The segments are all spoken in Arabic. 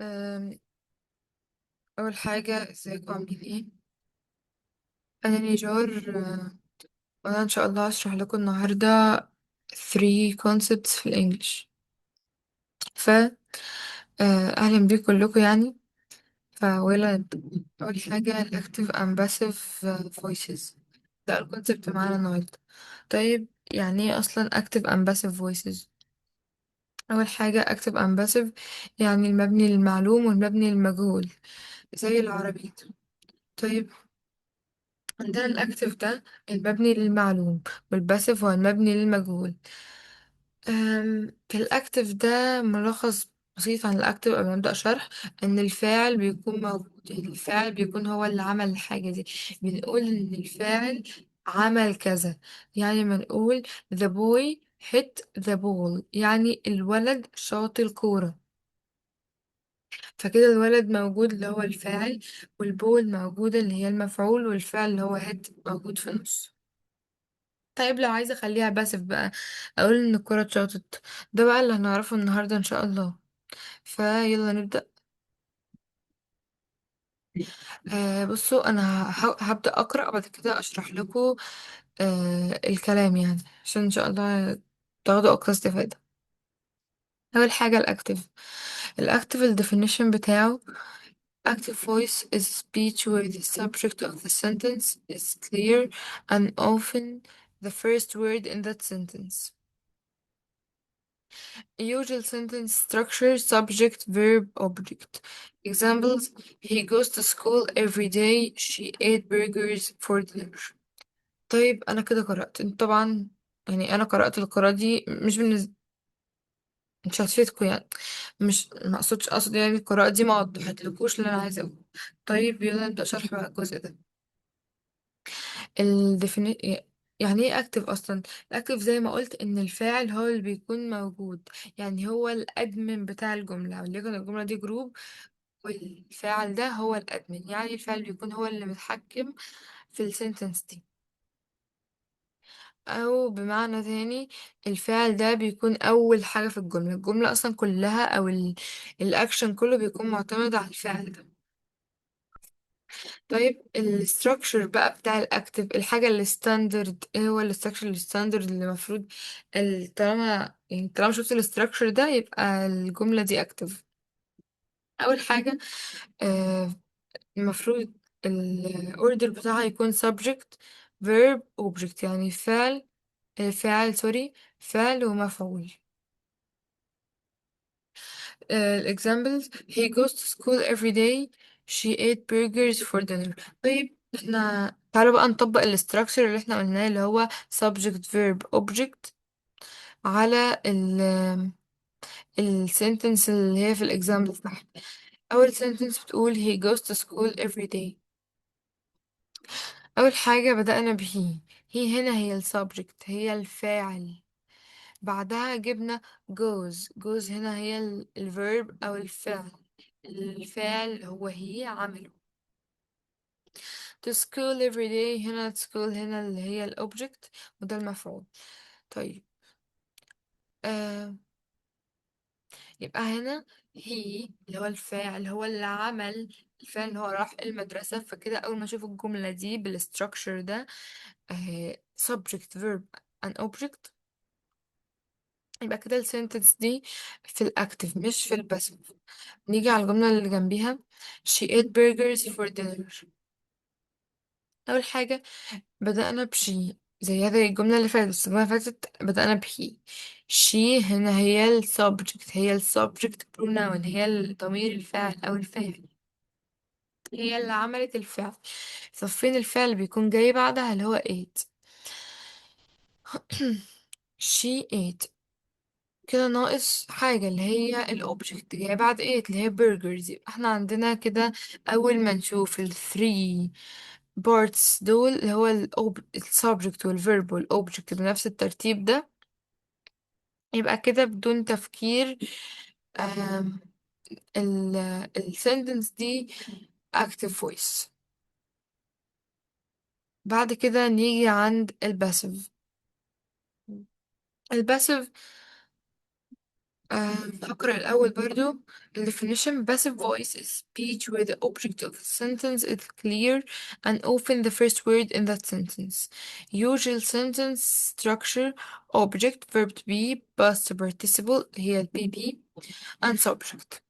أم، أول حاجة ازيكم عاملين ايه؟ أنا نيجار. وأنا إن شاء الله هشرح لكم النهاردة three concepts في الإنجليش. ف أهلا بيكم كلكم يعني. فولد أول حاجة ال active and passive voices، ده الكونسبت معانا النهاردة. طيب يعني ايه أصلا active and passive voices؟ أول حاجة active and passive يعني المبني للمعلوم والمبني للمجهول زي العربي. طيب عندنا الأكتف ده المبني للمعلوم، والباسيف هو المبني للمجهول. في الأكتف ده ملخص بسيط عن الأكتف قبل ما نبدأ شرح. إن الفاعل بيكون موجود، يعني الفاعل بيكون هو اللي عمل الحاجة دي. بنقول إن الفاعل عمل كذا. يعني ما نقول the boy hit the ball، يعني الولد شاط الكورة. فكده الولد موجود اللي هو الفاعل، والبول موجودة اللي هي المفعول، والفعل اللي هو هيت موجود في النص. طيب لو عايزة اخليها باسف بقى، اقول ان الكرة اتشاطت. ده بقى اللي هنعرفه النهاردة ان شاء الله. فيلا نبدأ. بصوا انا هبدأ اقرأ بعد كده اشرح لكم الكلام، يعني عشان ان شاء الله تاخدوا اقصى استفادة. اول حاجة الاكتف ال definition بتاعه: active voice is speech where the subject of the sentence is clear and often the first word in that sentence. Usual sentence structure: subject, verb, object. Examples: he goes to school every day. She ate burgers for dinner. طيب أنا كده قرأت. انت طبعا يعني أنا قرأت القراءة دي مش هتفيدكوا يعني. مش ما أقصد يعني القراءة دي ما وضحتلكوش اللي أنا عايزة أقوله. طيب يلا نبدأ شرح بقى الجزء ده. الديفيني يعني ايه اكتف اصلا؟ الاكتف زي ما قلت ان الفاعل هو اللي بيكون موجود، يعني هو الادمن بتاع الجمله، وليكن الجمله دي جروب والفاعل ده هو الادمن، يعني الفاعل بيكون هو اللي متحكم في السنتنس دي. او بمعنى تاني، الفاعل ده بيكون اول حاجه في الجمله اصلا كلها، او الاكشن كله بيكون معتمد على الفاعل ده. طيب الستراكشر بقى بتاع الاكتف، الحاجه الستاندرد، ايه هو الستراكشر الستاندرد اللي المفروض طالما شفت الستراكشر ده يبقى الجمله دي اكتف. اول حاجه آه المفروض الاوردر بتاعها يكون subject verb object، يعني فاعل فعل ومفعول. examples: he goes to school every day. She ate burgers for dinner. طيب احنا تعالوا بقى نطبق الاستراكشر اللي احنا قلناه، اللي هو subject verb object، على السنتنس اللي هي في الاكزامبل بتاعها. اول سنتنس بتقول he goes to school every day. اول حاجة بدأنا ب هي هنا هي السبجكت، هي الفاعل. بعدها جبنا goes هنا هي الفيرب أو الفعل. الفعل هو هي عمله. to school every day، هنا school هنا اللي هي الأوبجكت، وده المفعول. طيب آه يبقى هنا هي اللي هو الفاعل هو اللي عمل الفعل اللي هو راح المدرسة. فكده أول ما أشوف الجملة دي بالستراكشر ده، subject verb and object، يبقى كده السنتنس دي في الأكتف مش في الباسف. نيجي على الجملة اللي جنبيها: she ate burgers for dinner. أول حاجة بدأنا بشي، زي الجملة اللي فاتت، بس الجملة اللي فاتت بدأنا بهي. she هنا هي ال subject، هي ال subject pronoun، هي الضمير الفاعل أو الفاعل، هي اللي عملت الفعل. طب فين الفعل بيكون جاي بعدها اللي هو ate؟ she ate. كده ناقص حاجة اللي هي الأوبجكت جاي بعد ايه اللي هي burgers. يبقى احنا عندنا كده أول ما نشوف ال three parts دول اللي هو ال subject وال verb وال object بنفس الترتيب ده، يبقى كده بدون تفكير آم، ال ال sentence دي active voice. بعد كده نيجي عند الباسيف. الباسيف هقرأ الأول برضو. ال definition: passive voice is speech where the object of the sentence is clear and often the first word in that sentence. Usual sentence structure: object, verb to be, past participle هي ال PP and subject.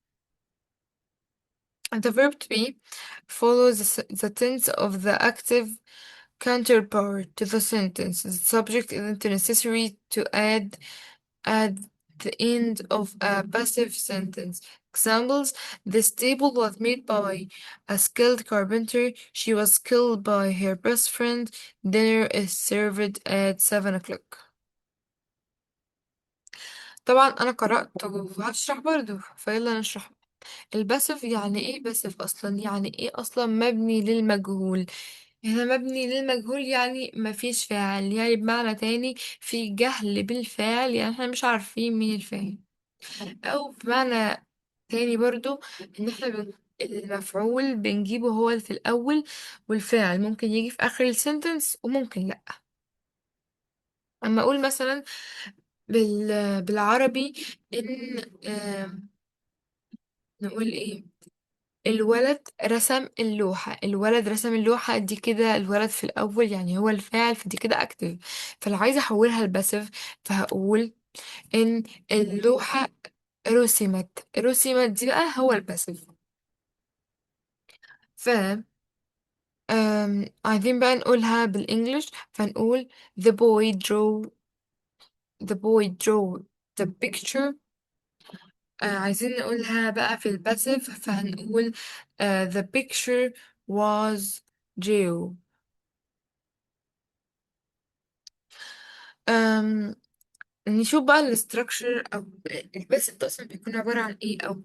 And the verb to be follows the tense of the active counterpart to the sentence. The subject isn't necessary to add at the end of a passive sentence. Examples: this table was made by a skilled carpenter. She was killed by her best friend. Dinner is served at 7 o'clock. طبعا أنا قرأت وهشرح برضو، فيلا نشرح. الباسف يعني ايه؟ باسف أصلا يعني ايه؟ أصلا مبني للمجهول. هنا مبني للمجهول يعني مفيش فاعل، يعني بمعنى تاني في جهل بالفاعل، يعني احنا مش عارفين مين الفاعل. او بمعنى تاني برضو ان احنا المفعول بنجيبه هو اللي في الاول، والفاعل ممكن يجي في اخر السنتنس وممكن لا. اما اقول مثلا بالعربي ان نقول ايه؟ الولد رسم اللوحة. الولد رسم اللوحة دي كده الولد في الأول يعني هو الفاعل، فدي كده أكتف. فلو عايزة أحولها لباسف فهقول إن اللوحة رسمت. رسمت دي بقى هو الباسف. ف عايزين بقى نقولها بالإنجلش، فنقول the boy drew the picture. عايزين نقولها بقى في الباسف فهنقول the picture was drew. أم نشوف بقى الاستراكشر أو الباسف ده أصلا بيكون عبارة عن إيه. أو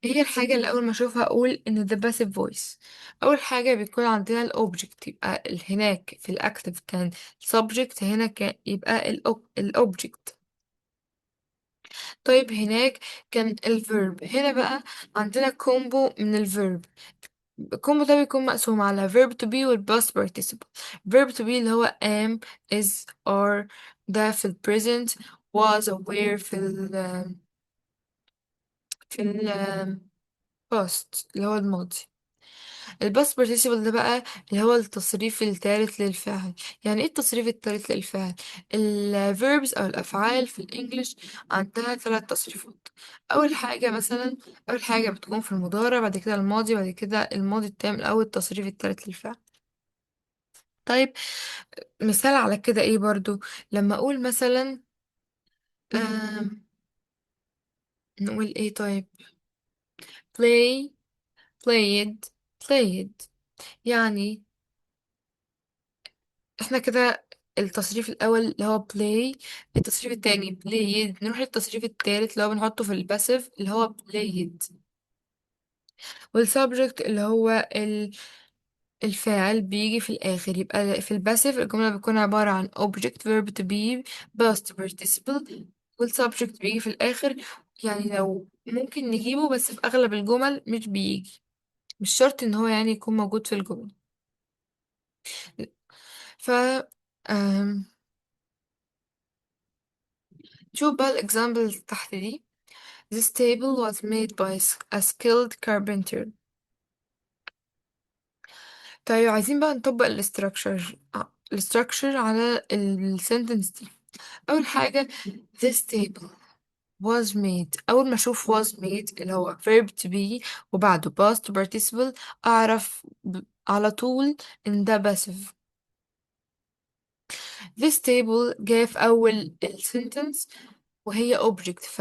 هي الحاجة اللي أول ما أشوفها أقول إن ده passive voice. أول حاجة بيكون عندنا الأوبجكت، يبقى هناك في الأكتف كان subject، هنا كان يبقى الأوبجكت. طيب هناك كان الفيرب، هنا بقى عندنا كومبو من الفيرب. الكومبو ده بيكون مقسوم على verb to be وال past participle. verb to be اللي هو am is are، ده في ال present. was aware في ال past اللي هو الماضي. الباست participle ده بقى اللي هو التصريف الثالث للفعل. يعني ايه التصريف الثالث للفعل؟ ال verbs او الافعال في الانجليش عندها ثلاث تصريفات. اول حاجه بتكون في المضارع، بعد كده الماضي، بعد كده الماضي التام او التصريف الثالث للفعل. طيب مثال على كده ايه برضو؟ لما اقول مثلا آم، نقول ايه طيب؟ play played played. يعني احنا كده التصريف الأول اللي هو play، التصريف التاني played، نروح للتصريف التالت اللي هو بنحطه في الباسيف اللي هو played، والسبجكت اللي هو الفاعل بيجي في الآخر. يبقى في الباسيف الجملة بتكون عبارة عن object verb to be past participle، والسبجكت بيجي في الآخر. يعني لو ممكن نجيبه بس في أغلب الجمل مش بيجي، مش شرط إن هو يعني يكون موجود في الجمل. ف آم، شوف بقى الإكزامبل تحت دي. This table was made by a skilled carpenter. طيب عايزين بقى نطبق الاستراكشر على السنتنس دي. أول حاجة this table was made. أول ما أشوف was made اللي هو verb to be وبعده past participle أعرف على طول إن ده passive. This table جاء في أول السنتنس وهي object،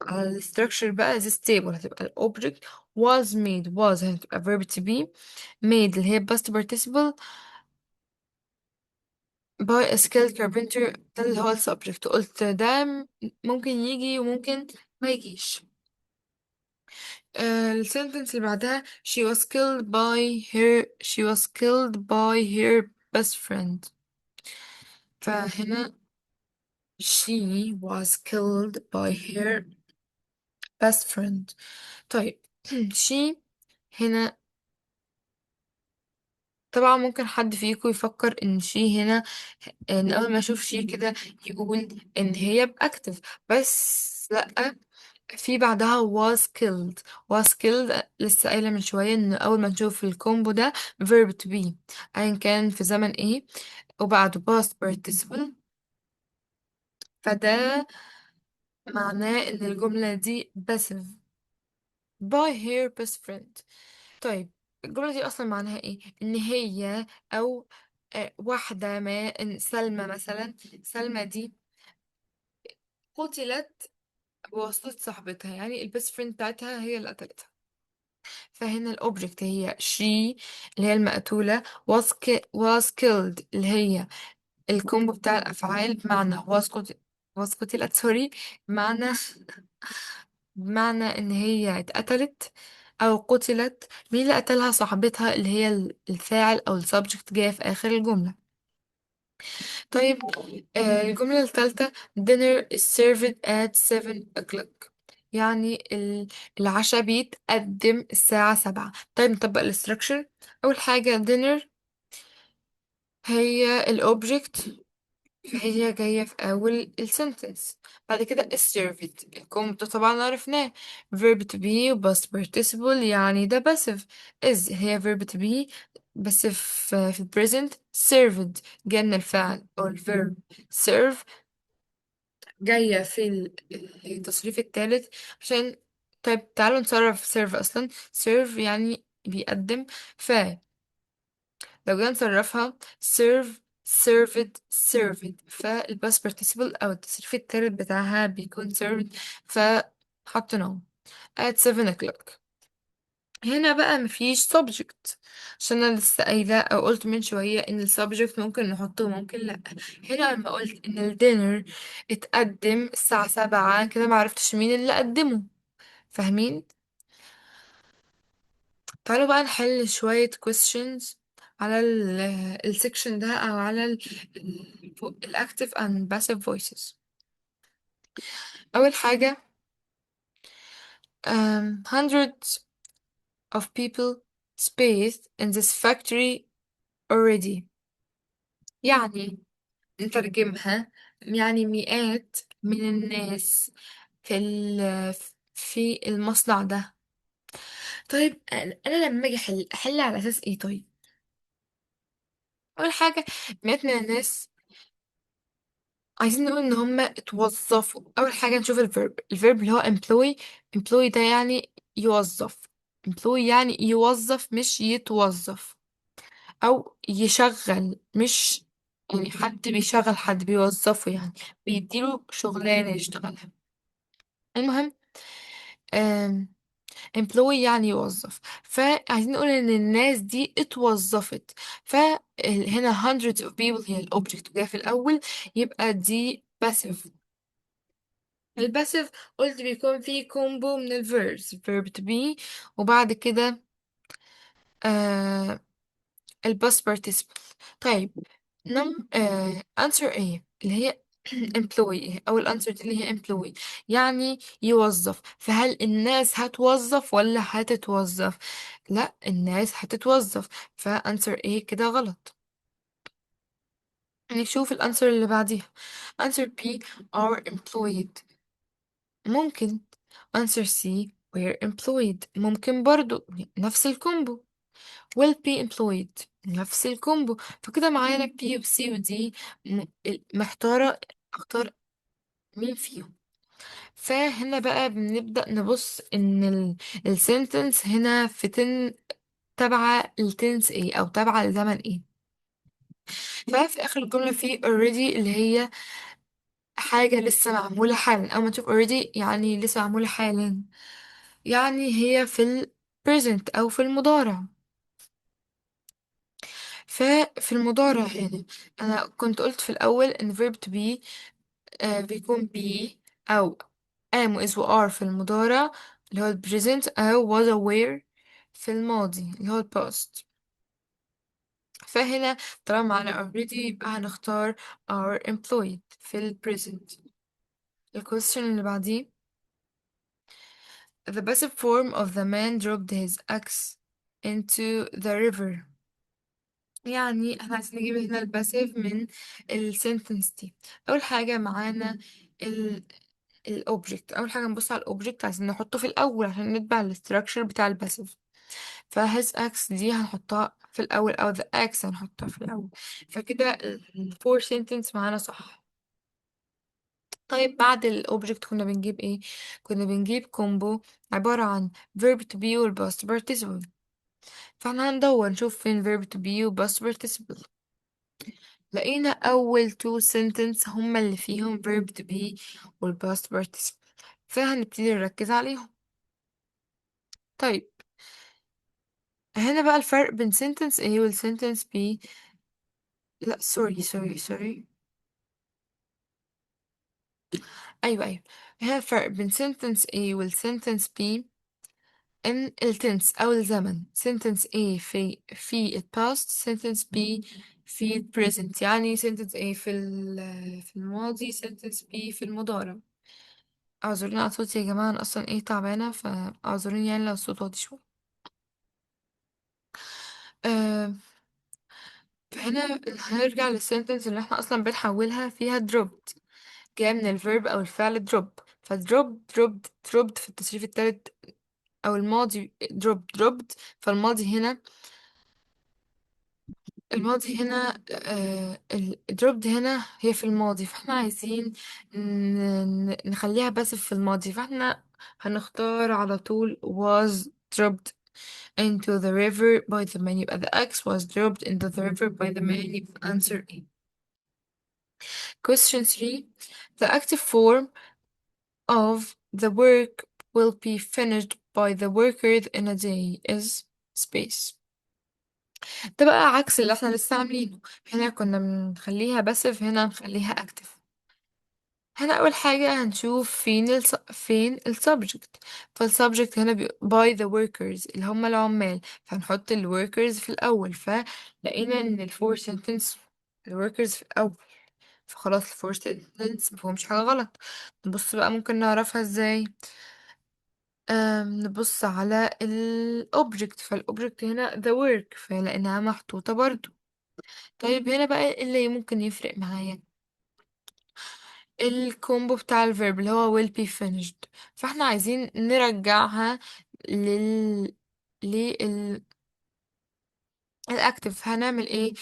على الستراكشر بقى this table هتبقى ال object. was made was هتبقى verb to be. made اللي هي past participle by a skilled carpenter، ده اللي هو ال subject. قلت ده ممكن يجي وممكن ما يجيش. ال sentence اللي بعدها she was killed by her best friend. فهنا she was killed by her best friend. طيب she هنا طبعا ممكن حد فيكم يفكر ان شي هنا، ان اول ما اشوف شي كده يقول ان هي باكتف، بس لا، في بعدها was killed. was killed لسه قايلة من شوية ان اول ما نشوف الكومبو ده verb to be ايا كان في زمن ايه وبعده past participle، فده معناه ان الجملة دي passive by her best friend. طيب الجملة دي اصلا معناها ايه؟ ان هي او واحدة ما، إن سلمى مثلا، سلمى دي قتلت بواسطة صاحبتها، يعني البيست فريند بتاعتها هي اللي قتلتها. فهنا الأوبجكت هي she اللي هي المقتولة، was killed اللي هي الكومبو بتاع الأفعال بمعنى was قتلت، سوري، بمعنى إن هي اتقتلت أو قتلت. مين اللي قتلها؟ صاحبتها اللي هي الفاعل أو السبجكت جاية في آخر الجملة. طيب الجملة الثالثة dinner is served at 7 o'clock، يعني العشاء بيتقدم الساعة 7. طيب نطبق الاستراكشر. أول حاجة dinner هي الأوبجكت، فهي جاية في أول السنتنس. بعد كده is served، الكم ده طبعا عرفناه verb to be و past participle، يعني ده passive. is هي verb to be بس في present. served جانا الفعل أو الverb serve جاية في التصريف الثالث عشان. طيب تعالوا نصرف serve. أصلا serve يعني بيقدم، فلو جينا نصرفها serve served served، فالباست participle أو التصريف الثالث بتاعها بيكون served، فحطيناه at 7 o'clock. هنا بقى مفيش subject عشان انا لسه قايله او قلت من شويه ان السبجكت ممكن نحطه وممكن لا. هنا لما قلت ان الدينر اتقدم الساعه 7 كده معرفتش مين اللي قدمه، فاهمين؟ تعالوا بقى نحل شويه questions على السكشن ده او على الاكتف and passive voices. اول حاجه hundreds of people spaced in this factory already، يعني نترجمها يعني مئات من الناس في المصنع ده. طيب أنا لما اجي احل على اساس ايه؟ طيب اول حاجه مئات من الناس، عايزين نقول ان هم اتوظفوا. اول حاجه نشوف الفيرب اللي هو employee. employee ده يعني يوظف. employee يعني يوظف مش يتوظف، او يشغل مش يعني حد بيشغل حد بيوظفه، يعني بيديله شغلانه يشتغلها. المهم employee يعني يوظف، فعايزين نقول ان الناس دي اتوظفت. فهنا hundreds of people هي الأوبجكت جاي في الأول، يبقى دي passive. الباسيف قلت بيكون فيه كومبو من الverbs verb to be وبعد كده آه الباست participle. طيب answer ايه اللي هي employee، او الانسر دي اللي هي employee يعني يوظف. فهل الناس هتوظف ولا هتتوظف؟ لا، الناس هتتوظف، فانسر ايه كده غلط. نشوف الانسر اللي بعديها. answer B are employed ممكن. answer C were employed ممكن برضو، نفس الكومبو. will be employed نفس الكومبو. فكده معانا B و C و D، محتارة اختار مين فيهم. فهنا بقى بنبدأ نبص ان السنتنس هنا في تابعة لتنس ايه او تابعة لزمن ايه. ففي اخر الجملة في already اللي هي حاجة لسه معمولة حالا. اول ما تشوف already يعني لسه معمولة حالا، يعني هي في ال present او في المضارع. ففي المضارع هنا انا كنت قلت في الاول ان verb to be بيكون be او am و is و are في المضارع اللي هو ال present، أو was aware في الماضي اللي هو ال past. فهنا طالما معنا already يبقى هنختار are employed في ال present. ال question اللي بعديه the passive form of the man dropped his axe into the river. يعني احنا عايزين نجيب هنا الباسيف من السنتنس دي. اول حاجه معانا الاوبجكت. اول حاجه نبص على الاوبجكت، عايزين نحطه في الاول عشان نتبع الاستراكشر بتاع الباسيف. فهز اكس دي هنحطها في الاول، او ذا اكس هنحطها في الاول. فكده الفور سنتنس معانا صح. طيب بعد الاوبجكت كنا بنجيب ايه؟ كنا بنجيب كومبو عباره عن verb to be والpast participle. فاحنا هندور نشوف فين verb to be وpast participle. لقينا أول two sentence هما اللي فيهم verb to be والpast participle، فهنبتدي نركز عليهم. طيب هنا بقى الفرق بين sentence A وال sentence B. لا سوري. أيوة. هنا الفرق بين sentence A وال sentence B إن التنس أو الزمن. sentence A في ال past، sentence B في ال present. يعني sentence A في الماضي، sentence B في المضارع. اعذروني على صوتي يا جماعة، انا اصلا ايه تعبانة، فاعذروني يعني لو الصوت واطي شوية. أه فهنا هنرجع للسنتنس اللي احنا اصلا بنحولها فيها dropped، جاية من الفيرب او الفعل drop. dropped في التصريف التالت او الماضي dropped. فالماضي هنا، dropped هنا هي في الماضي، فاحنا عايزين نخليها بس في الماضي، فاحنا هنختار على طول was dropped into the river by the man. يبقى the axe was dropped into the river by the man. يبقى answer A. Question 3. The active form of the work will be finished by the workers in a day is space. ده بقى عكس اللي احنا لسه عاملينه. هنا كنا بنخليها باسف، هنا نخليها active. هنا أول حاجة هنشوف فين ال subject. فالسبجكت هنا by the workers اللي هم العمال، فهنحط ال workers في الأول. فلقينا إن ال four sentence ال workers في الأول، فخلاص ال four sentence مفهومش حاجة غلط. نبص بقى ممكن نعرفها ازاي. نبص على ال object. فال object هنا the work، فلقيناها محطوطة برضو. طيب هنا بقى إيه اللي ممكن يفرق معايا؟ الكومبو بتاع الفيرب اللي هو will be finished. فاحنا عايزين نرجعها لل الاكتف. هنعمل ايه؟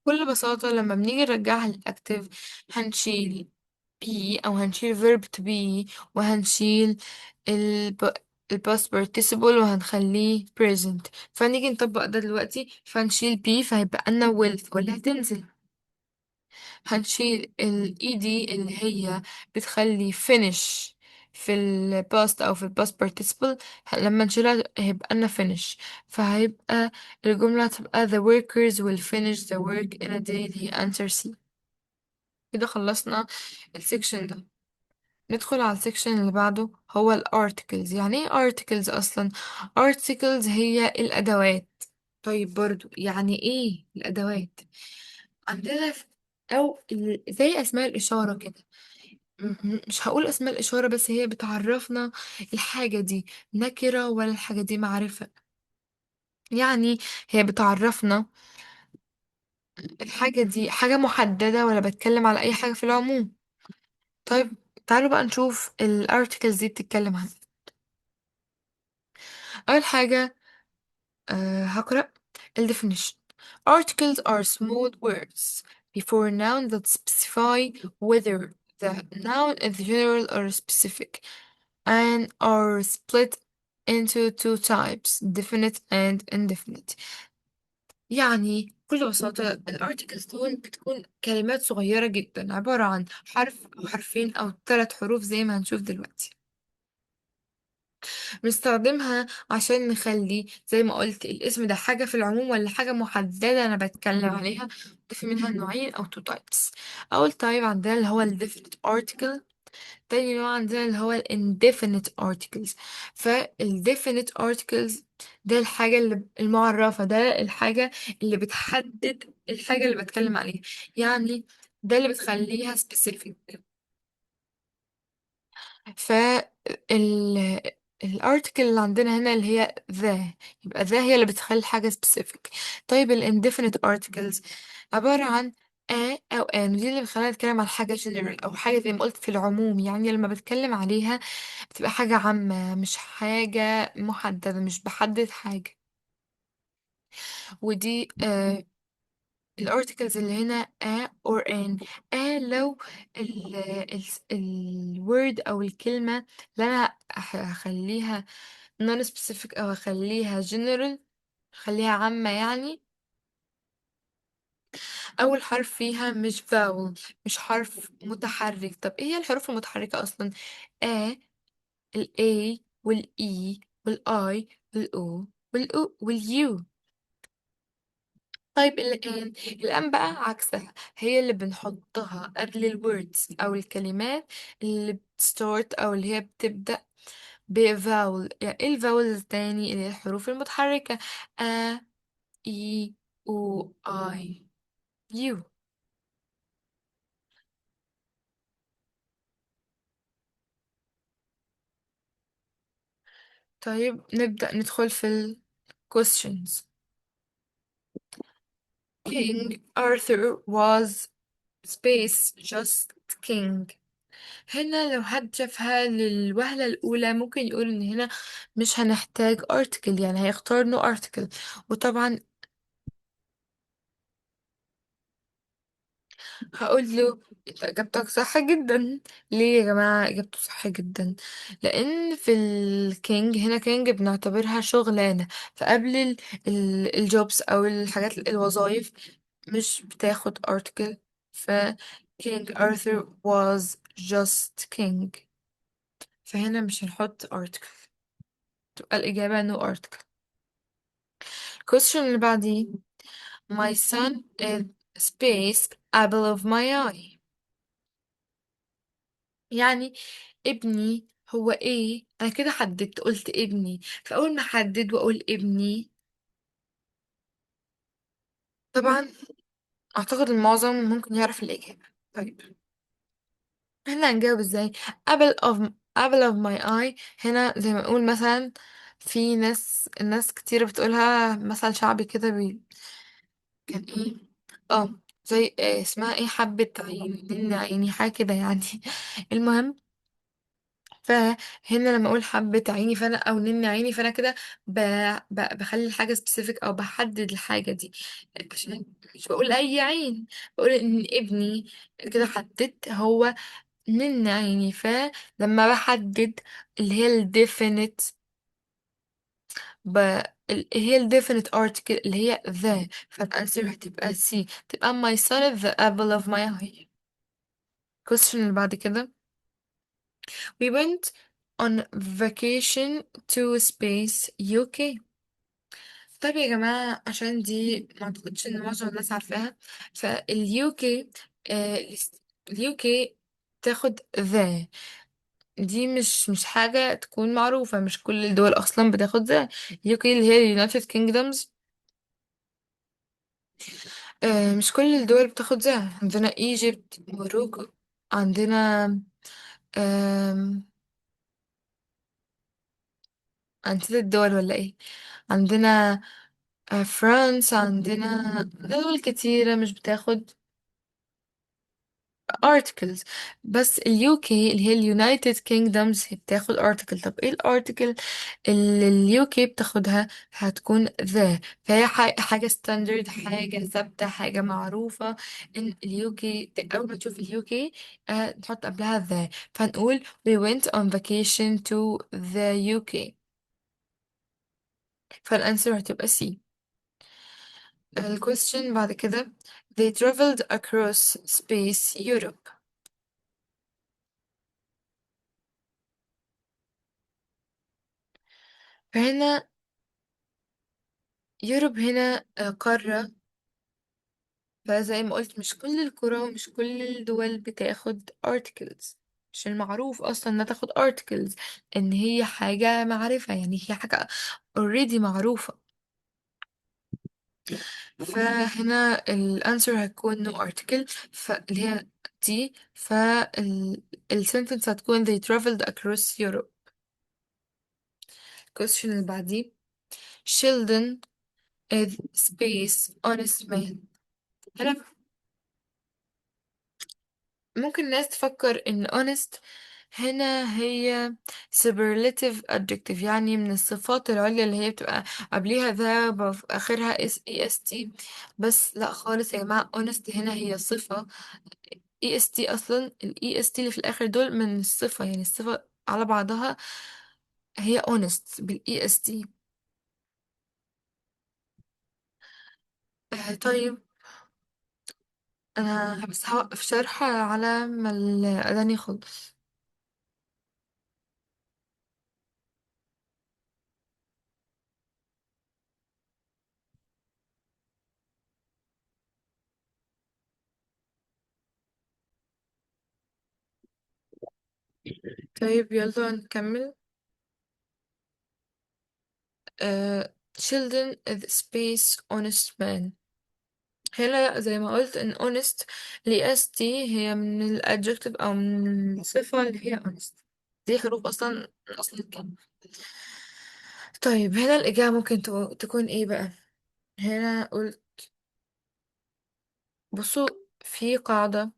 بكل بساطة لما بنيجي نرجعها للاكتف هنشيل be او هنشيل verb to be، وهنشيل ال الباست participle وهنخليه present. فنيجي نطبق ده دلوقتي، فنشيل be فهيبقى لنا will واللي هتنزل. هنشيل ال ed اللي هي بتخلي finish في ال past أو في ال past participle. لما نشيلها هيبقى لنا finish، فهيبقى الجملة هتبقى the workers will finish the work in a day. اللي هي answer C. كده خلصنا السكشن ده. ندخل على السكشن اللي بعده، هو ال articles. يعني ايه articles أصلا؟ articles هي الأدوات. طيب برضو يعني ايه الأدوات؟ عندنا أو زي أسماء الإشارة كده. مش هقول أسماء الإشارة، بس هي بتعرفنا الحاجة دي نكرة ولا الحاجة دي معرفة. يعني هي بتعرفنا الحاجة دي حاجة محددة ولا بتكلم على أي حاجة في العموم. طيب تعالوا بقى نشوف الارتكلز دي بتتكلم عن إيه. أول حاجة هقرأ ال definition. Articles are small words before noun that specify whether the noun is general or specific, and are split into two types, definite and indefinite. يعني بكل بساطة الارتكلز دول بتكون كلمات صغيرة جدا عبارة عن حرف أو حرفين أو 3 حروف زي ما هنشوف دلوقتي. بنستخدمها عشان نخلي زي ما قلت الاسم ده حاجة في العموم ولا حاجة محددة أنا بتكلم عليها. في منها نوعين أو two types. أول type عندنا اللي هو ال definite article. تاني نوع عندنا اللي هو ال indefinite articles. فال definite articles ده الحاجة اللي المعرفة، ده الحاجة اللي بتحدد الحاجة اللي بتكلم عليها. يعني ده اللي بتخليها specific. الارتكل اللي عندنا هنا اللي هي ذا، يبقى ذا هي اللي بتخلي حاجة specific. طيب ال indefinite articles عبارة عن أو أن، ودي اللي بتخلينا نتكلم عن حاجة general أو حاجة زي ما قلت في العموم، يعني لما بتكلم عليها بتبقى حاجة عامة، مش حاجة محددة، مش بحدد حاجة. ودي الارticles اللي هنا or an. لو ال word أو الكلمة اللي أنا هخليها non specific أو هخليها general، خليها عامة يعني، أول حرف فيها مش vowel، مش حرف متحرك. طب ايه هي الحروف المتحركة أصلا؟ A، ال A وال E وال I وال O وال O وال U. طيب الآن بقى عكسها، هي اللي بنحطها قبل الwords أو الكلمات اللي بتستارت أو اللي هي بتبدأ بفاول. يعني ايه الفاول التاني؟ اللي هي الحروف المتحركة: A، E، O، I، U. طيب نبدأ ندخل في ال questions. King Arthur was space just king. هنا لو حد شافها للوهلة الأولى ممكن يقول إن هنا مش هنحتاج article، يعني هيختار no article. وطبعا هقول له انت اجابتك صح جدا. ليه يا جماعة اجابته صح جدا؟ لان في الكينج هنا كينج بنعتبرها شغلانة، فقبل الجوبس او الحاجات الوظائف مش بتاخد article. ف King Arthur was just king، فهنا مش هنحط article، تبقى الإجابة no article. question اللي بعديه: my son is space apple of my eye. يعني ابني هو ايه؟ انا كده حددت قلت ابني، فاول ما احدد واقول ابني طبعا اعتقد المعظم ممكن يعرف الاجابه. طيب احنا هنجاوب ازاي؟ apple of apple of my eye، هنا زي ما اقول مثلا في الناس كتير بتقولها مثل شعبي كده كان ايه؟ اه زي اسمها ايه، حبة عين من عيني، حاجة كده يعني. المهم، فهنا لما اقول حبة عيني فانا او نن عيني فانا كده بخلي الحاجة سبيسيفيك او بحدد الحاجة دي، عشان مش بقول اي عين، بقول ان ابني كده حددت هو نن عيني. فلما بحدد اللي هي الديفينيت ب... هي الديفينيت article اللي هي the، فالانسر هتبقى C، تبقى my son is the apple of my eye. question اللي بعد كده: we went on vacation to space UK. طب يا جماعة عشان دي ما اعتقدش ان معظم الناس عارفاها، فاليو كي اليو كي تاخد ذا، دي مش حاجة تكون معروفة، مش كل الدول أصلا بتاخد ذا. اليو كي اللي هي United Kingdoms، مش كل الدول بتاخد ذا. عندنا ايجيبت، موروكو، عندنا نسيت الدول ولا ايه، عندنا فرنسا، عندنا دول كتيرة مش بتاخد articles. بس ال UK اللي هي ال United Kingdoms هي بتاخد article. طب ايه الارتكل اللي ال UK بتاخدها؟ هتكون the. فهي حاجة standard، حاجة ثابتة، حاجة معروفة ان ال UK أول ما تشوف ال UK نحط قبلها the، فهنقول we went on vacation to the UK، فالانسر هتبقى C. ال question بعد كده: they traveled across space Europe. فهنا يوروب هنا قارة، فزي ما قلت مش كل القرى ومش كل الدول بتاخد articles، مش المعروف أصلا إنها تاخد articles، إن هي حاجة معرفة، يعني هي حاجة already معروفة. فهنا الانسر هتكون no article، فاللي هي دي، السنتنس هتكون they traveled across Europe. question اللي بعديه. Sheldon is space honest man. هنا ممكن الناس تفكر ان honest هنا هي superlative adjective، يعني من الصفات العليا اللي هي بتبقى قبليها verb وفي آخرها est. بس لا خالص يا جماعة، honest هنا هي صفة. est أصلا ال est اللي في الآخر دول من الصفة، يعني الصفة على بعضها هي honest بال est. طيب أنا بس هوقف شرح على ما الأذان يخلص. طيب يلا نكمل. آه children is space honest man. هنا زي ما قلت ان honest ال est هي من ال adjective او من الصفة اللي هي honest. دي حروف اصلا من اصل الكلمة. طيب هنا الإجابة ممكن تكون ايه بقى؟ هنا قلت بصوا، في قاعدة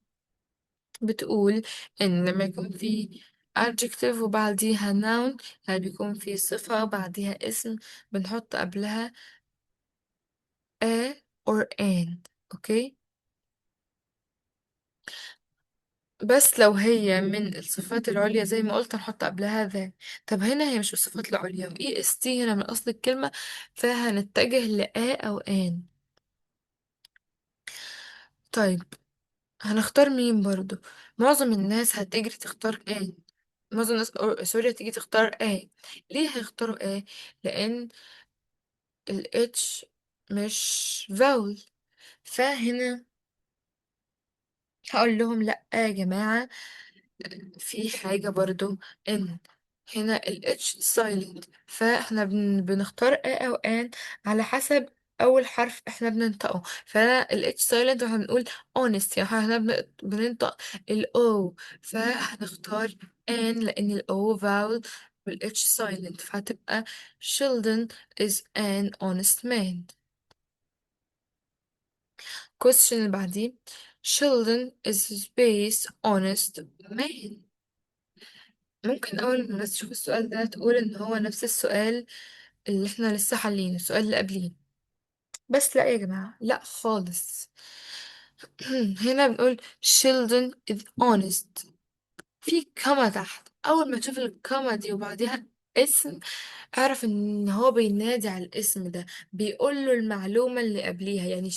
بتقول ان لما يكون في adjective وبعديها noun، يعني بيكون في صفة وبعديها اسم، بنحط قبلها a or an. اوكي، بس لو هي من الصفات العليا زي ما قلت هنحط قبلها ذا. طب هنا هي مش الصفات العليا، و اي اس تي هنا من اصل الكلمة، فهنتجه لآ او آن. طيب هنختار مين برضو؟ معظم الناس هتجري تختار آن. معظم الناس سوري هتيجي تختار ليه هيختاروا لأن ال H مش vowel. فهنا هقول لهم لأ يا جماعة، في حاجة برضو ان هنا ال H silent، فاحنا بنختار A أو an على حسب أول حرف احنا بننطقه. فأنا ال H silent واحنا بنقول honest، يعني احنا بننطق ال O، فهنختار an لأن ال O vowel وال H silent، فهتبقى Sheldon is an honest man. question اللي بعديه Sheldon is space honest man. ممكن أول ما الناس تشوف السؤال ده تقول إن هو نفس السؤال اللي احنا لسه حالينه، السؤال اللي قبليه. بس لا يا جماعة، لا خالص. هنا بنقول children is honest، في كما تحت. أول ما تشوف الكما دي وبعديها اسم، اعرف ان هو بينادي على الاسم ده، بيقول له المعلومة اللي قبليها. يعني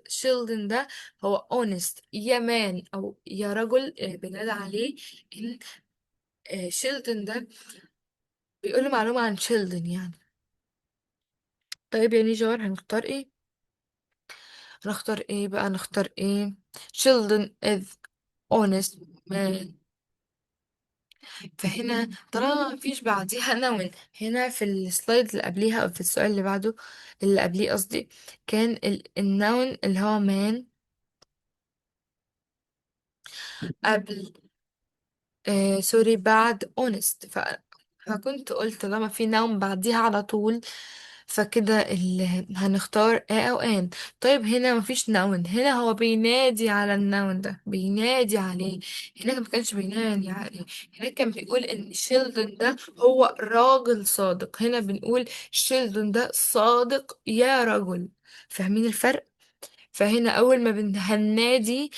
children ده هو honest يا مان أو يا رجل، بينادي عليه إن children ده بيقول له معلومة عن children يعني. طيب يا نيجار هنختار ايه؟ هنختار ايه بقى؟ نختار ايه؟ children is honest man. فهنا طالما مفيش بعديها noun، هنا في السلايد اللي قبليها او في السؤال اللي بعده اللي قبليه قصدي، كان النون اللي هو man قبل سوري بعد honest. فكنت قلت طالما في noun بعديها على طول، فكده اللي هنختار أو آن. طيب هنا مفيش noun، هنا هو بينادي على النون ده، بينادي عليه. هناك ما كانش بينادي عليه، هناك كان بيقول إن شيلدون ده هو راجل صادق. هنا بنقول شيلدون ده صادق يا رجل. فاهمين الفرق؟ فهنا أول ما هننادي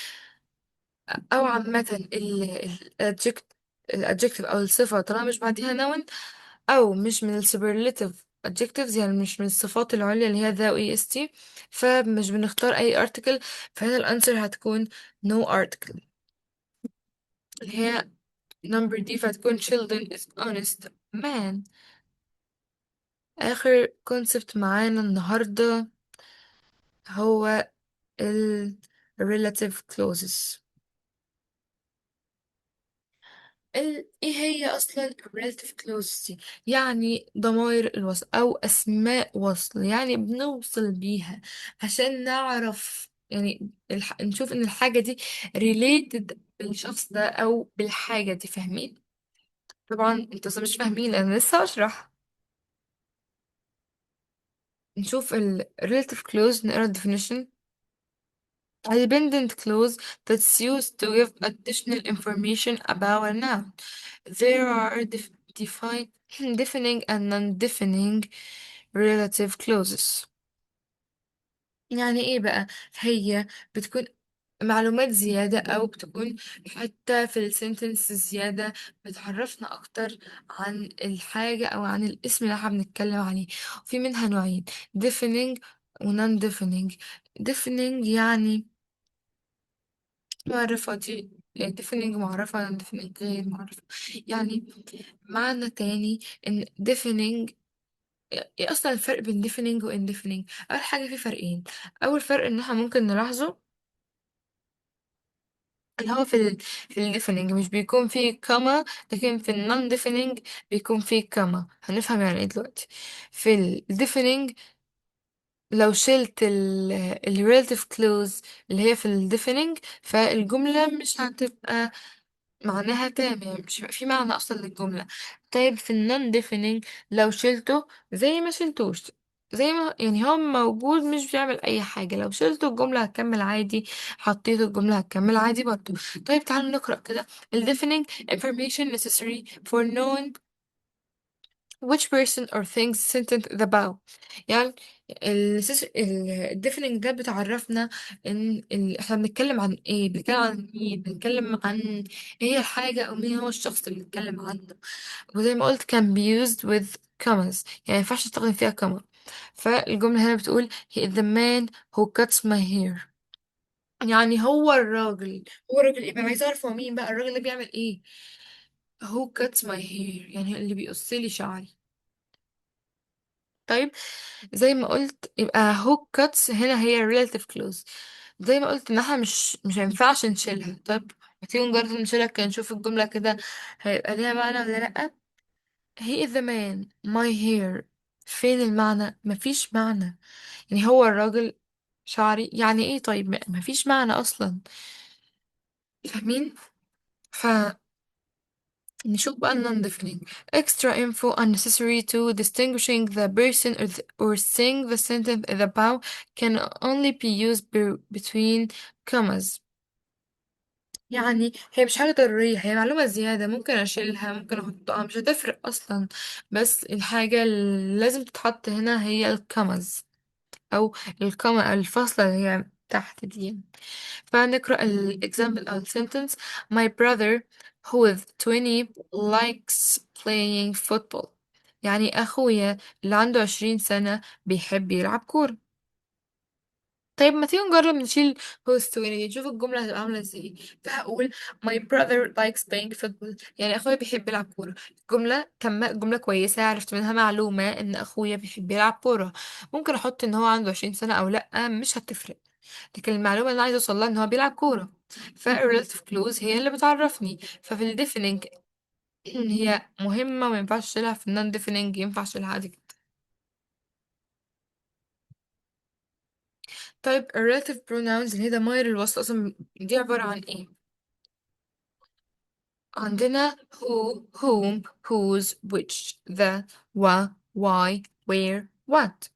او عامه الادجكتيف او الصفه طالما مش بعديها noun او مش من السوبرلاتيف adjectives، يعني مش من الصفات العليا اللي هي ذا و est، فمش بنختار اي article. فهنا الانسر هتكون no article اللي هي number دي، فهتكون children is honest man. اخر concept معانا النهارده هو ال relative clauses. ايه هي اصلا relative clause دي؟ يعني ضمائر الوصل او اسماء وصل، يعني بنوصل بيها عشان نعرف يعني نشوف ان الحاجة دي related بالشخص ده او بالحاجة دي. فاهمين؟ طبعا انتوا مش فاهمين لان لسه اشرح. نشوف ال relative clause نقرا definition. A dependent clause that's used to give additional information about a noun. There are defining and non-defining relative clauses. يعني ايه بقى؟ هي بتكون معلومات زيادة أو بتكون حتى في السنتنس زيادة، بتعرفنا أكتر عن الحاجة أو عن الاسم اللي احنا بنتكلم عليه. في منها نوعين: defining و non defining. defining يعني معرفة دي، defining معرفة، non defining غير معرفة. يعني معنى تاني إن defining، ايه اصلا الفرق بين deafening و indeafening؟ اول حاجه في فرقين. اول فرق ان احنا ممكن نلاحظه اللي هو في ال deafening مش بيكون فيه كما، لكن في ال non deafening بيكون فيه كما. هنفهم يعني ايه دلوقتي. في ال deafening لو شلت ال relative clause اللي هي في ال deafening، فالجملة مش هتبقى معناها تام، يعني مش هيبقى في معنى اصلا للجمله. طيب في النون ديفينينج لو شلته زي ما شلتوش، زي ما يعني هو موجود مش بيعمل اي حاجه، لو شلته الجمله هتكمل عادي، حطيته الجمله هتكمل عادي برضه. طيب تعالوا نقرا كده. ال defining information necessary for knowing which person or things sentence is about. يعني ال defining ده بتعرفنا ان احنا بنتكلم عن ايه، بنتكلم عن مين، بنتكلم عن ايه هي الحاجة او مين هو الشخص اللي بنتكلم عنه. وزي ما قلت can be used with commas، يعني ما ينفعش تستخدم فيها comma. فالجملة هنا بتقول he is the man who cuts my hair. يعني هو الراجل يبقى عايز اعرف هو مين بقى الراجل اللي بيعمل ايه. who cuts my hair يعني اللي بيقص لي شعري. طيب زي ما قلت يبقى hook cuts هنا هي relative clause. زي ما قلت ان احنا مش هينفعش نشيلها. طيب ما تيجي نجرب نشيلها كده نشوف الجملة كده هيبقى ليها معنى ولا لأ. he is the man my hair، فين المعنى؟ مفيش معنى. يعني هو الراجل شعري يعني ايه؟ طيب مفيش معنى اصلا. فاهمين؟ نشوف بقى non-defining. Extra info unnecessary to distinguishing the person or thing the sentence is about can only be used between commas. يعني هي مش حاجة ضرورية، هي معلومة زيادة، ممكن أشيلها ممكن أحطها مش هتفرق أصلا. بس الحاجة اللي لازم تتحط هنا هي الكمز، أو الكما الفاصلة اللي هي تحت دي. فنقرأ ال example أو ال sentence. My brother who is 20 likes playing football. يعني أخويا اللي عنده 20 سنة بيحب يلعب كورة. طيب ما تيجي نجرب نشيل who is 20 دي نشوف الجملة هتبقى عاملة ازاي. فهقول my brother likes playing football، يعني أخويا بيحب يلعب كورة. جملة كويسة، عرفت منها معلومة إن أخويا بيحب يلعب كورة. ممكن أحط إن هو عنده 20 سنة أو لأ، مش هتفرق، لكن المعلومة اللي أنا عايزة أوصلها إن هو بيلعب كورة. فالريلاتيف كلوز هي اللي بتعرفني. ففي الديفيننج هي مهمة وما ينفعش أشيلها، في النون ديفيننج ينفع أشيلها عادي جدا. طيب الريلاتيف بروناونز اللي هي ضمائر الوصل أصلا دي عبارة عن إيه؟ عندنا who whom whose which the wha why where what.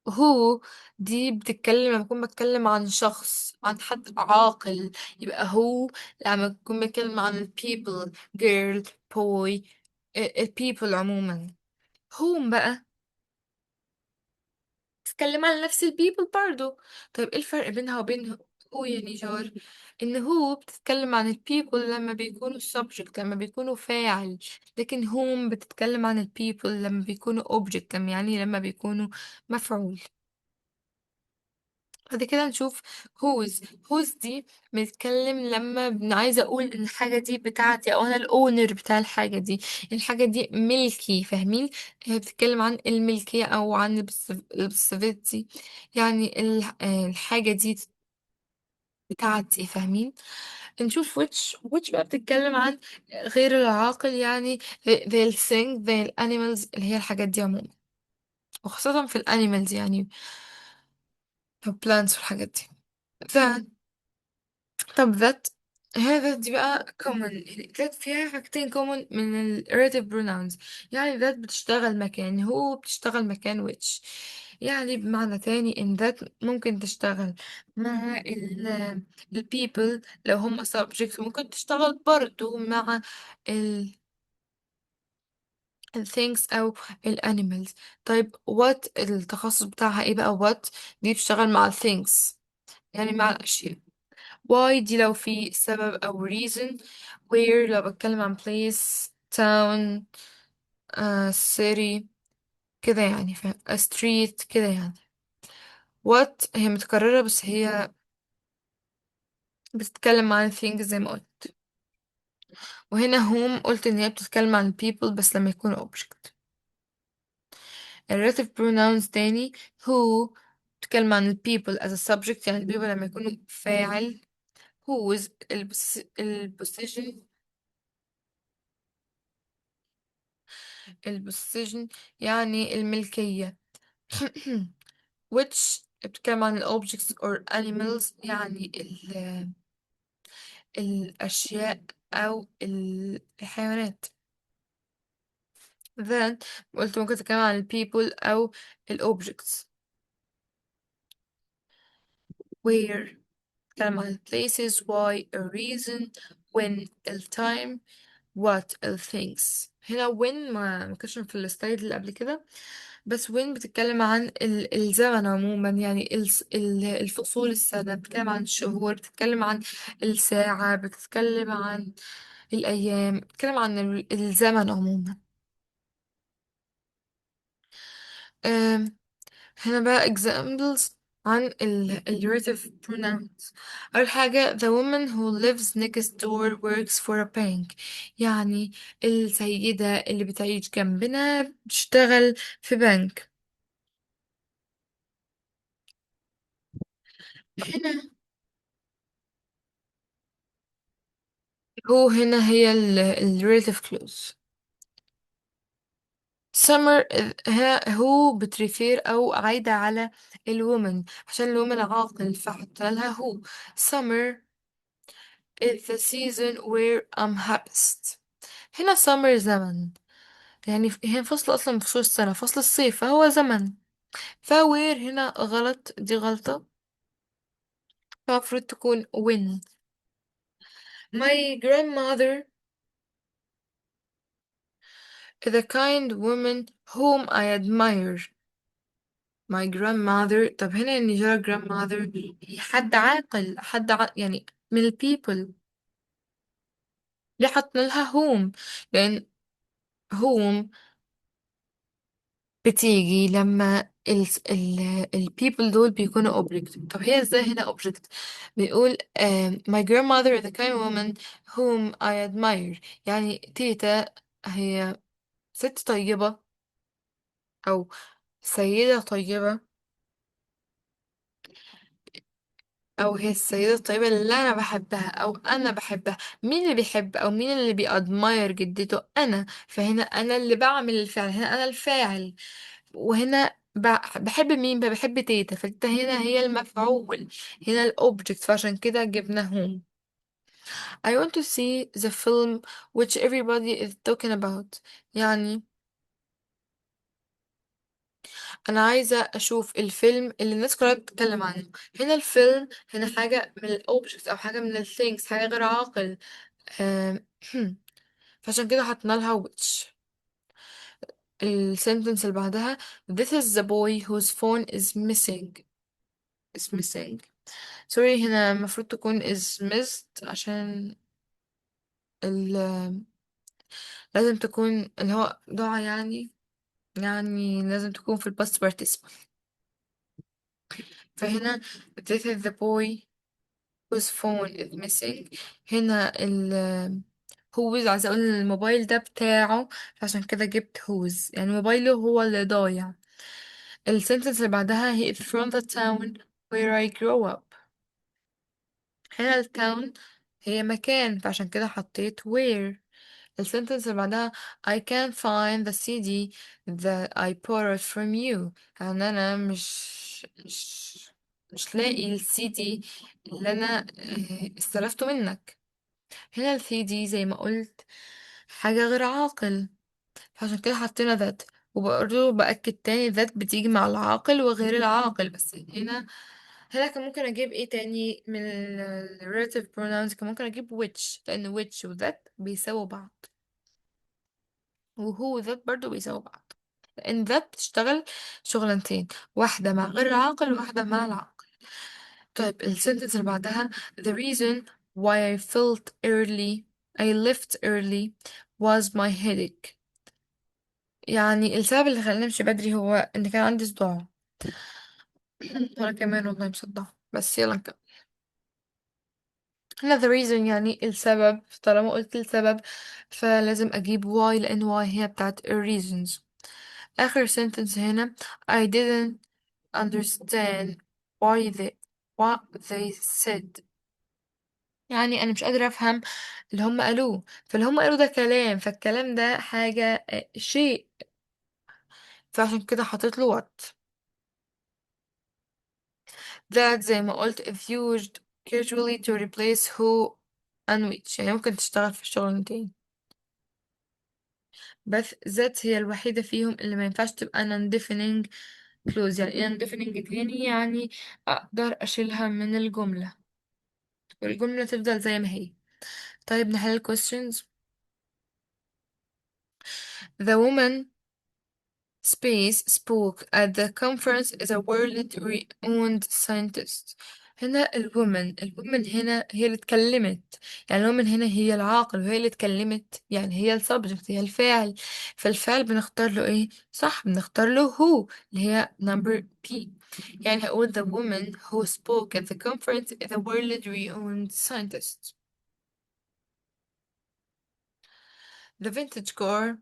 هو دي بتتكلم لما أكون بتكلم عن شخص، عن حد عاقل، يبقى هو. لما أكون بتكلم عن ال people girl boy، ال people عموما. هو بقى بتتكلم عن نفس ال people برضو. طيب ايه الفرق بينها وبين هو يا نجار؟ ان هو بتتكلم عن ال people لما بيكونوا subject، لما بيكونوا فاعل، لكن هم بتتكلم عن ال people لما بيكونوا object، يعني لما بيكونوا مفعول. بعد كده نشوف whose دي بنتكلم لما عايزة أقول إن الحاجة دي بتاعتي أو أنا الأونر بتاع الحاجة دي، الحاجة دي ملكي. فاهمين؟ هي بتتكلم عن الملكية أو عن البسيفيتي، يعني الحاجة دي بتاعتي. فاهمين؟ نشوف which بقى بتتكلم عن غير العاقل، يعني they'll sing زي الانيمالز اللي هي الحاجات دي عموما، وخاصة في الانيمالز يعني في plants والحاجات دي. that طب that هذا دي بقى common، يعني that فيها حاجتين common من ال relative pronouns. يعني that بتشتغل مكان who، بتشتغل مكان which. يعني بمعنى تاني إن that ممكن تشتغل مع ال people لو هم subject، ممكن تشتغل برضو مع ال ال things أو ال animals. طيب what التخصص بتاعها ايه بقى؟ what دي بتشتغل مع ال things، يعني مع الأشياء. why دي لو في سبب أو reason. where لو بتكلم عن place town city كده يعني، a street كده يعني. what هي متكررة بس هي بتتكلم عن things زي ما قلت. وهنا home قلت إن هي بتتكلم عن people بس لما يكون object. الريلاتيف pronouns تاني who بتتكلم عن ال people as a subject، يعني ال people لما يكونوا فاعل. whose الposition، البوسيشن يعني الملكية. which بتتكلم عن ال objects or animals، يعني الأشياء أو الحيوانات. then قلت ممكن تتكلم عن ال people أو ال objects. where بتتكلم عن ال places. why a reason. when ال time. what ال things. هنا when ما كانش في السلايد اللي قبل كده، بس وين بتتكلم عن الزمن عموما، يعني الفصول السنة، بتتكلم عن الشهور، بتتكلم عن الساعة، بتتكلم عن الأيام، بتتكلم عن الزمن عموما. أم، هنا بقى examples عن ال relative pronouns. أول حاجة the woman who lives next door works for a bank، يعني السيدة اللي بتعيش جنبنا بتشتغل في بنك. هنا هو هنا هي ال relative clause. summer هو بتريفير أو عايدة على الwoman، عشان الwoman عاقل فحط لها هو. summer is the season where I'm happiest. هنا summer زمن، يعني هي فصل أصلا من فصول السنة، فصل الصيف فهو زمن. فوير هنا غلط، دي غلطة، فمفروض تكون when. my grandmother is a kind woman whom I admire. my grandmother، طب هنا النجارة grandmother هي حد عاقل، يعني من ال people. ليه حطنا لها whom؟ لأن whom بتيجي لما ال people دول بيكونوا object. طب هي ازاي هنا object؟ بيقول my grandmother is the kind woman whom I admire، يعني تيتا هي ست طيبة أو سيدة طيبة، او هي السيدة الطيبة اللي انا بحبها او انا بحبها. مين اللي بيحب او مين اللي بيأدماير جدته؟ انا. فهنا انا اللي بعمل الفعل، هنا انا الفاعل. وهنا بحب مين بقى؟ بحب تيتا، فتيتا هنا هي المفعول، هنا الاوبجكت، فعشان كده جبناهم. I want to see the film which everybody is talking about، يعني انا عايزة اشوف الفيلم اللي الناس كلها بتتكلم عنه. هنا الفيلم هنا حاجة من الاوبجكتس او حاجة من الثينكس، حاجة غير عاقل. آم، فعشان كده حطينا لها which. السنتنس اللي بعدها this is the boy whose phone is missing. is missing. sorry هنا المفروض تكون is missed، عشان ال لازم تكون اللي هو ضاع يعني، يعني لازم تكون في الباست participle. فهنا this is the boy whose phone is missing. هنا whose عايزة اقول ان الموبايل ده بتاعه، فعشان كده جبت whose، يعني موبايله هو اللي ضايع. السنتنس اللي بعدها he is from the town where I grew up. هنا التاون هي مكان، فعشان كده حطيت where. السنتنس اللي بعدها I can't find the CD that I borrowed from you. يعني أنا مش لاقي السي دي اللي أنا استلفته منك. هنا الثي دي زي ما قلت حاجة غير عاقل، فعشان كده حطينا ذات. وبرضه بأكد تاني ذات بتيجي مع العاقل وغير العاقل. بس هنا كان ممكن أجيب ايه تاني من ال relative pronouns؟ كان ممكن أجيب which، لأن which و that بيساووا بعض، وهو that برضه بيساووا بعض، لأن that بتشتغل شغلانتين، واحدة مع غير العاقل وواحدة مع العاقل. طيب السنتنس اللي بعدها: the reason why I left early was my headache. يعني السبب اللي خلاني امشي بدري هو ان كان عندي صداع. وانا كمان والله مصدعة، بس يلا نكمل. هنا the reason يعني السبب، طالما قلت السبب فلازم اجيب why، لان why هي بتاعت reasons. اخر sentence هنا: I didn't understand why they what they said. يعني انا مش قادرة افهم اللي هم قالوه، فاللي هم قالوه ده كلام، فالكلام ده حاجة شيء، فعشان كده حطيت له what. that زي ما قلت is used casually to replace who and which، يعني ممكن تشتغل في الشغلانتين. بس that هي الوحيدة فيهم اللي ما ينفعش تبقى non-defining clause. يعني ايه non-defining تاني؟ يعني أقدر أشيلها من الجملة والجملة تفضل زي ما هي. طيب نحل ال questions. The woman Space spoke at the conference is a world-renowned scientist. هنا الwoman هنا هي اللي اتكلمت، يعني الwoman هنا هي العاقل وهي اللي اتكلمت، يعني هي السبجكت، هي الفاعل. فالفعل بنختار له ايه؟ صح، بنختار له هو، اللي هي number B. يعني هقول the woman who spoke at the conference is a world-renowned scientist. The vintage car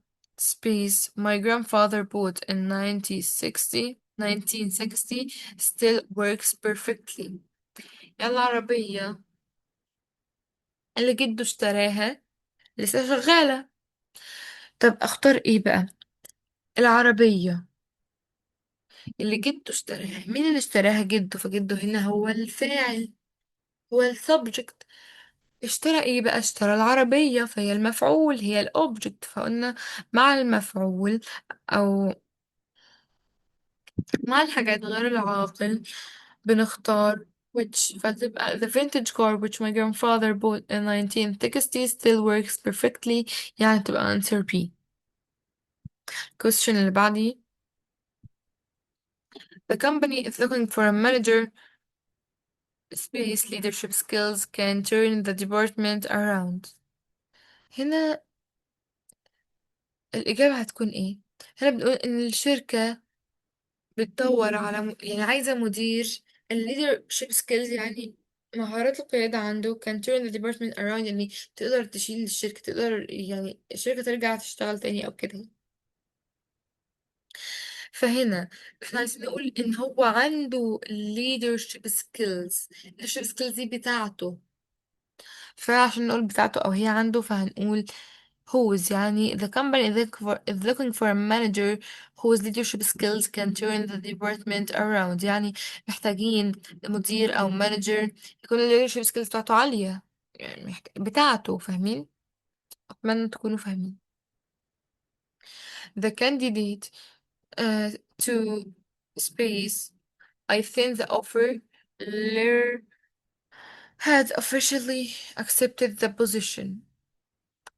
space my grandfather bought in 1960 still works perfectly. العربية اللي جده اشتراها لسه شغالة. طب اختار ايه بقى؟ العربية اللي جده اشتراها، مين اللي اشتراها؟ جده، فجده هنا هو الفاعل، هو السبجكت. اشترى ايه بقى؟ اشترى العربية، فهي المفعول، هي الأوبجكت. فقلنا مع المفعول أو مع الحاجات غير العاقل بنختار which، فتبقى the vintage car which my grandfather bought in 1960 still works perfectly، يعني تبقى answer B. question اللي بعدي: the company is looking for a manager space leadership skills can turn the department around. هنا الإجابة هتكون ايه؟ هنا بنقول إن الشركة بتدور على يعني عايزة مدير ال leadership skills، يعني مهارات القيادة عنده can turn the department around، يعني تقدر تشيل الشركة، تقدر يعني الشركة ترجع تشتغل تاني أو كده. فهنا احنا عايزين نقول إن هو عنده leadership skills، leadership skills دي بتاعته، فعشان نقول بتاعته أو هي عنده فهنقول whose. يعني the company is looking for a manager whose leadership skills can turn the department around. يعني محتاجين مدير أو manager يكون ال leadership skills بتاعته عالية، يعني بتاعته. فاهمين؟ أتمنى تكونوا فاهمين. The candidate uh, to space I think the offer letter had officially accepted the position.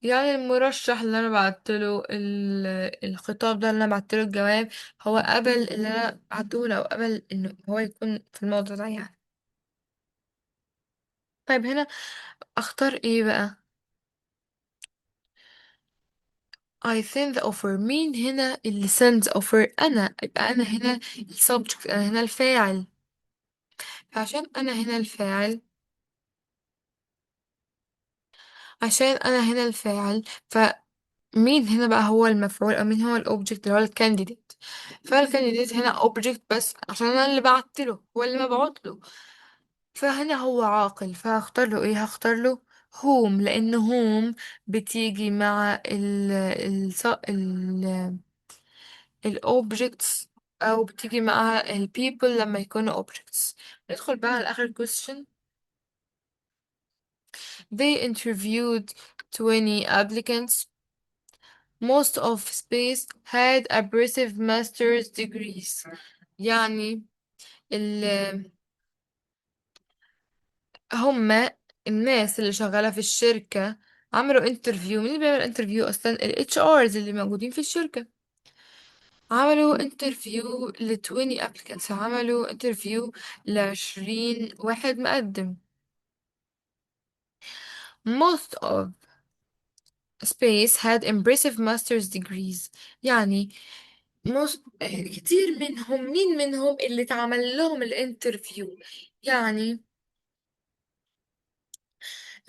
يعني المرشح اللي انا بعتله الخطاب ده، اللي انا بعتله الجواب، هو قبل اللي انا بعتهوله، او قبل انه هو يكون في الموضوع ده يعني. طيب هنا اختار ايه بقى؟ I send the offer. مين هنا اللي sends offer؟ انا، يبقى انا هنا ال subject، انا هنا الفاعل. فعشان انا هنا الفاعل عشان انا هنا الفاعل فمين هنا بقى هو المفعول، او مين هو الاوبجكت؟ اللي هو الكانديديت. فالكانديديت هنا اوبجكت بس عشان انا اللي بعتله، هو اللي مبعوت له. فهنا هو عاقل، فهختار له ايه؟ هختار له هوم، لان هوم بتيجي مع ال objects، او بتيجي مع ال people لما يكونوا objects. ندخل بقى على اخر question: They interviewed 20 applicants. Most of space had aggressive master's degrees. يعني ال هما الناس اللي شغالة في الشركة عملوا انترفيو. مين اللي بيعمل انترفيو اصلا؟ ال HRs اللي موجودين في الشركة. عملوا انترفيو ل 20 applicants، عملوا انترفيو ل20 واحد مقدم. Most of space had impressive master's degrees. يعني كتير منهم، مين منهم اللي اتعمل لهم الانترفيو؟ يعني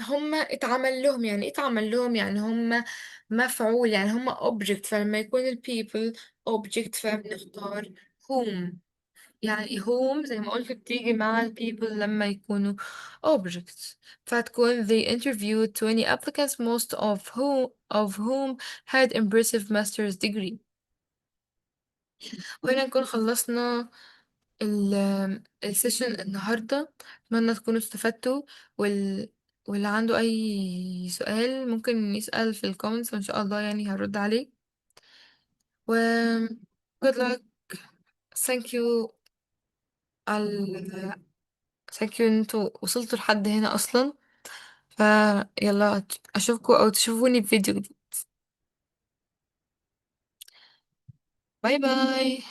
هم اتعمل لهم، يعني ايه اتعمل لهم؟ يعني هم مفعول، يعني هم object. فلما يكون ال people object فبنختار whom. يعني whom زي ما قلت بتيجي مع ال people لما يكونوا objects. فتكون they interviewed 20 applicants most of whom had impressive master's degree. وهنا نكون خلصنا السيشن النهاردة. أتمنى تكونوا استفدتوا. وال... واللي عنده أي سؤال ممكن يسأل في الكومنتس، وإن شاء الله يعني هرد عليه. و good luck. thank you على thank you إن انتوا وصلتوا لحد هنا أصلا. فيلا أشوفكوا أو تشوفوني بفيديو جديد. باي باي.